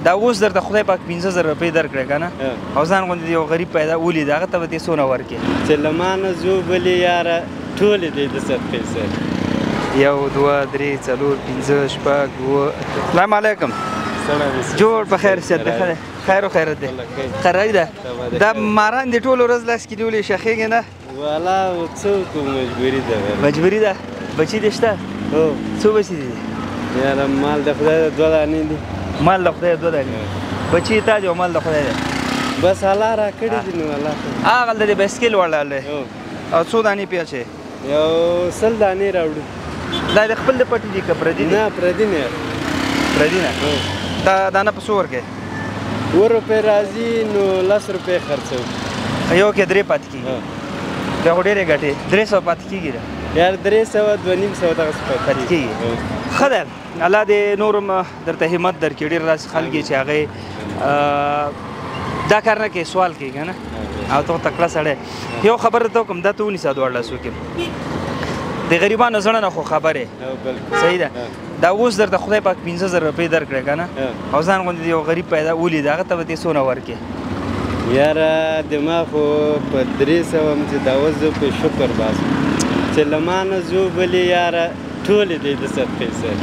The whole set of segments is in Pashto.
دا اوس درته خدای پاک 15000 روپۍ درکړې که نه او ځان غوندې یو غریب پیدا ولید هغه ته به دې څونه ورکړې چې له ما نه ځو بلې یاره ټولې دی د صدقې سره 1 2 3 4 5 6 7 السلام علیکم جوړ په خیر سیت دی خیر و خیرت دی قراری ده دا ماران دې ټوله ورځ لاس کې نیولې شخېږي نه والا څه وکړو مجبوري ده مجبوري ده بچي دې شته هو څو بچي دي یاره مال د خدای دوه دانې دي مال د خدای دوه دانې بچي تا دي او مال د خدای دی بس الله را کړي دي نو الله هغه د بایسکل وړل او څو دانې پې اچوې یو 100 دانې راوړو دا د خپل د پټي دي که پردي دي نه پردي نه پردي نه دا دانه په څو ورکوې 2 روپۍ راځي نو 10 روپۍ خرڅوو یو کې 3 پاتې کېږي بیا خو ډېرې ګټې 300 پاتې کېږي یار 300 250 دغسې پاتې کېږي ښه ده الله دې نور هم درته همت درکړي ډېر داسې خلک چې هغې دا کار نه کوي سوال کوي که نه او ته تکړه سړی یو خبر درته وکړم دا ته ونیسه دواړه لاسو کې د غریبانو زړه نه خو خبرې صحیح ده دا اوس درته خدای پاک 15000 روپۍ درکړې که نه او ځان غوندې یو غریب پیدا ولید هغه ته به دې څونه ورکړې یاره دما خو په 300 م چې دا اوس زه په شکر باسم چې له ما نه ځو بلې یاره ټولې دی د صدقې سره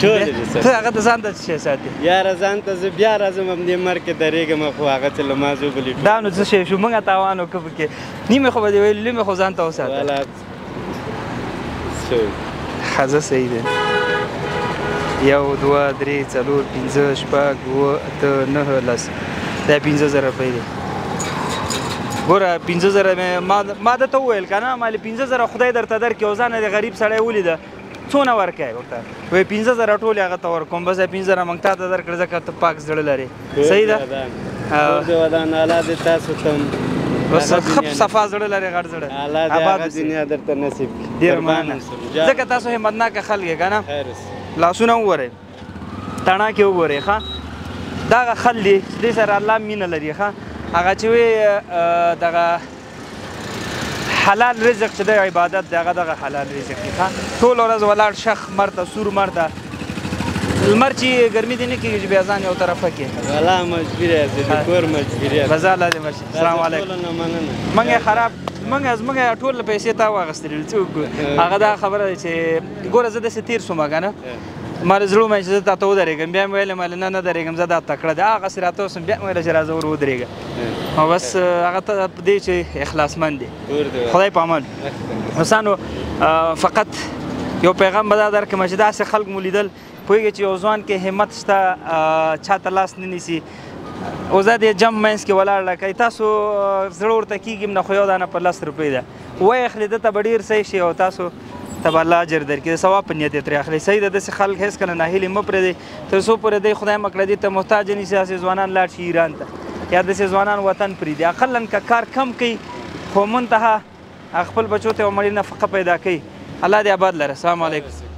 ټولې د صدقې ته هغه ته ځان ته څه شی ساتې یاره ځان ته زه بیا راځم همدې مرګ کې درېږم خو هغه چې له ما ځو بلې دا نو څه شی شو موږ تاوان وکړو پکې نیمې خو به دې ویل نیمې خو ځان ته وساته والا ښځه صحیح دی 1 2 3 4 5 6 7 8 9 10 دا 15000 روپۍ دی ګوره 15000 ما درته وویل که نه ما 15000 خدای درته درکړي او ځان د غریب سړی ولیده څونه ورکوې ورته وایي 15000 ټولې هغه ته ورکوم بس 15000 موږ تا ته درکړه ځکه ته پاک زړه لرې صحیح ده ودان الله دې تاسو ته بس ښه صفا زړه لرې غټ زړه الله دې هغه دنیا درته نصیب کړي ډېر مننه ځکه تاسو همتناکه خلک یې که نه لاسونه وګورئ تڼاکې وګورئ ښه دا هغه خل دی چې دې سره الله مینه لري ښه هغه چې وی دغه حلال رزق چې دی عبادت دی هغه دغه حلال رزق دی ښه ټوله ورځ ولاړ شخ مر ته سور مر ته لمر چې ګرمي دې نه کېږي چې بیا ځان یو طرفه کې والله مجبور یاست د کور مجبور یاست بس الله دې مرشي السلام علیکم موږ یې خراب زموږ ټول پیسې تا واخیستلې څه وکړو هغه دا خبره ده چې ګوره زه داسې تېر شوم که نه ما زړه ومه چې زه تا ته ودرېږم بیا مې ویل نه نه درېږم زه دا تکړه دی هغسې راته اوسم بیا مې ویله چې راځه ور ودرېږه او بس هغه ته په دې چې اخلاصمند دی خدای په امان دوستانو فقط یو پیغام به دا درکړم چې داسې خلک مو لیدل پوهېږي چې یو ځوان کې همت شته چا ته لاس نه نیسي او زه د جم منځ کې ولاړ لکه تاسو زړه ورته کېږي نه خو یو دانه په 10 روپۍ ده وایي اخلي ده ته به ډېر صحیح شي او تاسو ته به الله اجر درکړي د ثواب په نیت یې ترې اخلي صحیح ده داسې خلک هېڅکله ناهیلي مه پرېږدئ تر څو پورې دی خدای مه کړه دې ته محتاج نیسي داسې ځوانان لاړ شي ایران ته یا داسې ځوانان وطن پرېږدي اقلا که کار کم کوي خو منتها خپل بچو ته یو مړې نفقه پیدا کوي الله دې آباد لره السلام علیکم